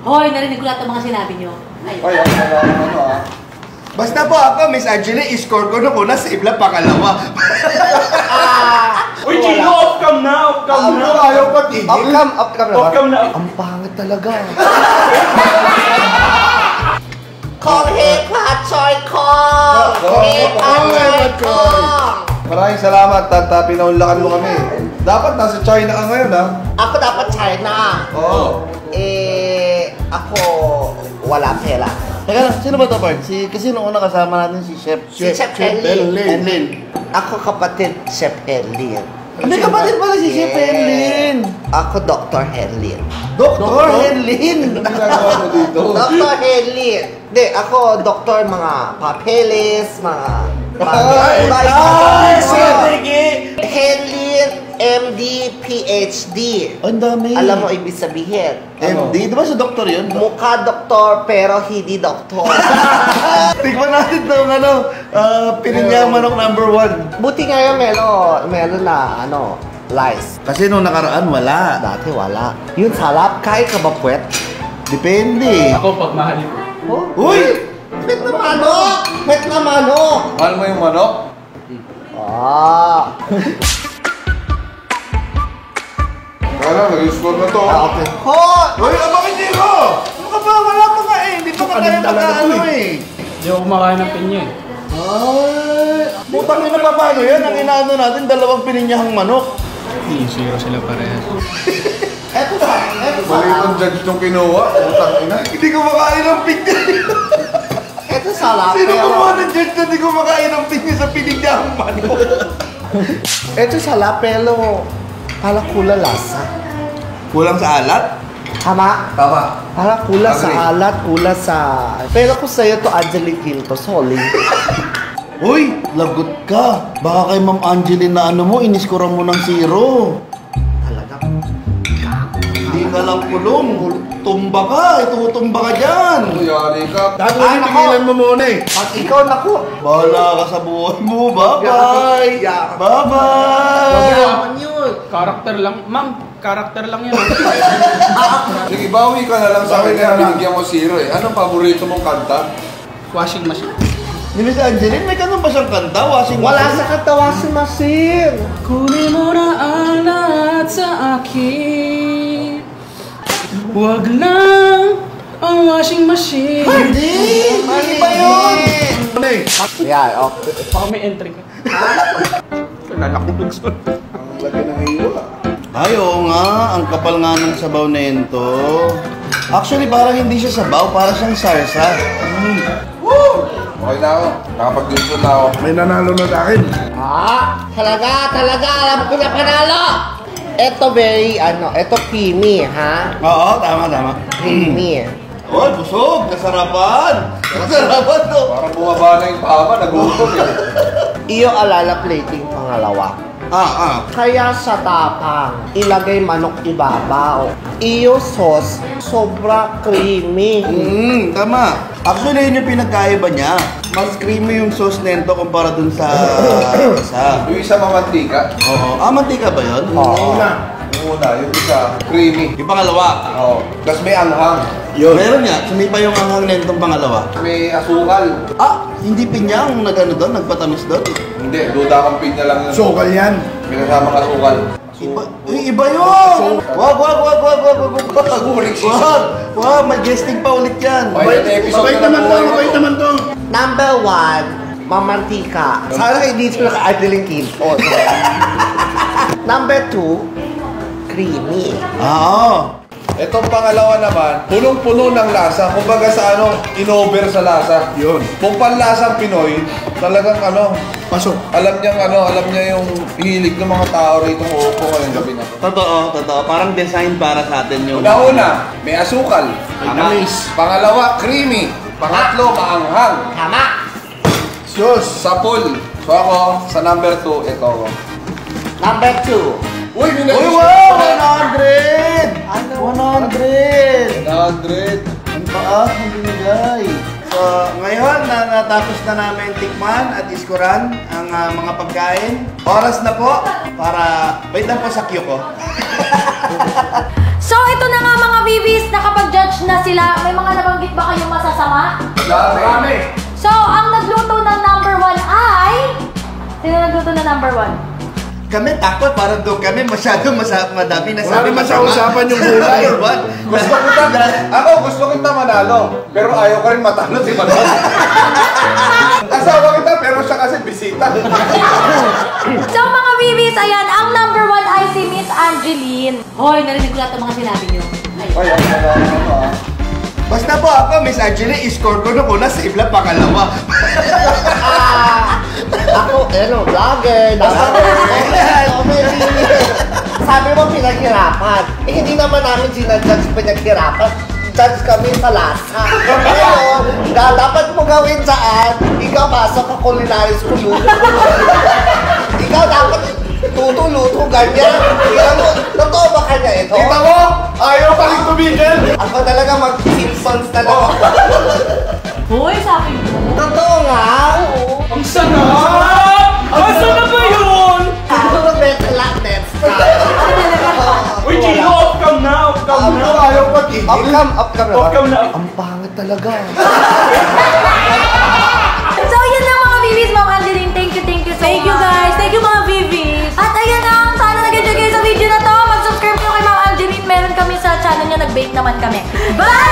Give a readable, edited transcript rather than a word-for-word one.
Hoy, narinig ko lahat ng mga sinabi nyo. Ay, ano ah. Basta po ako, Miss Angela, i-score ko nung una, save lang pangalawa. Uy, Chino, off-cam na, off-cam na. Ayaw pa tigil. Off-cam na. Ang pangit talaga. Kong Hepa Choy Kong! Hepa Choy Kong! Maraming salamat at pinaunlakan mo kami. Dapat nasa China ka ngayon, ha? Ako dapat China. Oo. Ako wala pera. Teka lang, sino ba ito, Bart? Kasi nung una kasama natin si Chef. Si Chef Henlin. Henlin. Ako kapatid Chef Henlin. May kapatid pala si Chef Henlin. Ako Dr. Henlin. Dr. Henlin. Ano ginagawa mo dito? Dr. Henlin. Hindi, ako doktor mga papeles, mga... Henlin, MD, PhD. Ang dami. Alam mo ibig sabihin? MD? Di ba sa doktor yun? Mukha doktor pero hindi doktor. Tignan natin itong pininyang manok #1. Buti ngayon meron na lice. Kasi nung nakaraan, wala. Dati wala. Yun sarap, kahit ka ba puwet? Depende. Ako, pagmahal ko. Oh? Uy! Puwet na manok! Puwet na manok! Mahal mo yung manok? Ah! Kala, nag-score na to. Okay. Ho! Uy, bakit zero? Ano ka ba? Wala pa nga eh. Hindi pa ka tayo mag-ano eh. Hindi ako kumakain ng pinya eh. Ay, putang ina pa paano yan? Ang inaano natin, 2 pininyahang manok. Hindi, zero sila parehas. Eto sa... Mali itong judge itong kinuha. Putang ina. Hindi ko makain ng pinya. Eto sarap. Sino kumuha ng judge na hindi ko makain ng pinya sa pininyahang manok? Eto sarap pero parang kulang lasa. Kulang sa alat? Tama? Tama. Parang kulang sa Agree. alat, kulang sa... Pero kung sa'yo to Angelique Quinto, sorry. Uy, lagot ka. Baka kay Ma'am Angeline na ano mo, iniskuran mo ng 0. Talaga. Hindi ka lang kulong. Tumba ka. Itutumba ka dyan. Yari ka. Dato Ay, pigilan mo muna eh. Pag ikaw naku, Bahala ka sa buhay mo. Bye-bye. Yeah. Bye-bye. yaman yun. Karakter lang. Ma'am, karakter lang yan. Sige, bawi ka na lang sa akin kaya binigyan mo 0 eh. Anong paborito mong kanta? Washing machine. Ni Miss Angeline, may ganun ba siyang kanta? Washing Wala machine? sa katawasan masin. Kunin mo na ang lahat sa akin. Huwag lang ang washing machine. Hindi! Mali ba yun? Yeah, okay. Baka may entry ka. Lalakubog sa... Ang laki ng iwa. Ay, oo nga. Ang kapal nga ng sabaw na yun to. Actually, parang hindi siya sabaw. Parang siyang sarsa. Okay na ako. Nakapag-gusto na ako. May nanalo na sa akin. Talaga, alam ko na panalo. Ito ito creamy, ha? Oo, tama. Creamy. Oh, busog. Kasarapan. Kasarapan to. Parang bumaba na yung pama. Nagutom eh. Iyo alala plating pangalawa. Kaya sa tapang, ilagay manok ibabaw. Iyo sauce, sobra creamy. Tama. Actually, yun yung pinagkaiba niya. Mas creamy yung sauce nento kumpara dun sa isa. Yung isa mamantika. Oo. Mantika ba yun? Oo. Yung una, yung isa, creamy. Yung pangalawa. Oo. Tapos may anghang. Yun. Meron nga. Sumipa yung anghang nentong pangalawa. May asukal. Hindi pinyang nagano doon, nagpatamis doon. Hindi, duda kang pinya lang yun. Sukal yan. May kasamang asukal. Iba yun! Wag! Wag! May guesting pa ulit yan. Mabait naman to. Number 1, mamantika. Sana hindi ito naka-idling kinto. Number 2, creamy. Oo. Itong pangalawa naman, punong-puno ng lasa. Kumbaga sa in-over sa lasa. Yun. Kung panlasang Pinoy, talagang Pasok. alam niya yung hilig ng mga tao rito upo ngayong gabi na to. Totoo. Parang design para sa atin yung... Una-una, may asukal. Tama. Pangalawa, creamy. Pangatlo, maanghang. Tama. Sus, sapul. So ako, sa number 2, ito ako. Number 2, Uy, Uy, wow! 100! 100! 100. Ang taas ng binigay. So, ngayon, natapos na namin tikman at iskuran ang mga pagkain. Oras na po para... Wait lang po sa queue ko. So, ito na nga mga Bibis, nakapag-judge na sila. May mga nabanggit ba kayong masasama? Marami. So, ang nagluto ng number 1 ay... Sino nagluto ng number 1? Kami takot, parang doon kami masyadong madami na Wala sabi naman sa usapan yung buhay. Gusto kita manalo, pero ayaw ka rin matalo si Manalo. Asawa kita, pero siya kasi bisita. So, mga Bibis, ayan, ang number 1 ay si Miss Angeline. Hoy, narinig ko lahat ng mga sinabi niyo. Ay, ano. Basta po ako, Miss Angela, i-score ko nung una, save lang pangalawa. Ako, vlogger. Sabi mo pinaghirapan. Eh, hindi naman namin sinadjudge pinaghirapan. Judge kami sa lasa. Ngayon, dapat mo gawin saan, ikaw pasok ka culinary school. Ikaw dapat luto, ganyan. Ikaw mo, totoo ba kanya ito? Kita mo, ayaw ka rin tumigil. Ako talaga mag-Simpsons talaga. Hoy, sabi mo. Totoo nga. Oo. Ang sarap! Asa na ba yun? Siguro better lang next time. Uy, Gino, off-cam na, off-cam na. Ayaw pag-igil. Upcam Off-cam na. Ang pangit talaga. So, yun na mga Bibis, Ma'am Angeline. Thank you so much. Thank you guys. Thank you mga Bibis. At ayan na, sana nag-enjoy kayo sa video na to. Mag-subscribe nyo kay Ma'am Angeline. Meron kami sa channel niya, nag-bake naman kami. Bye!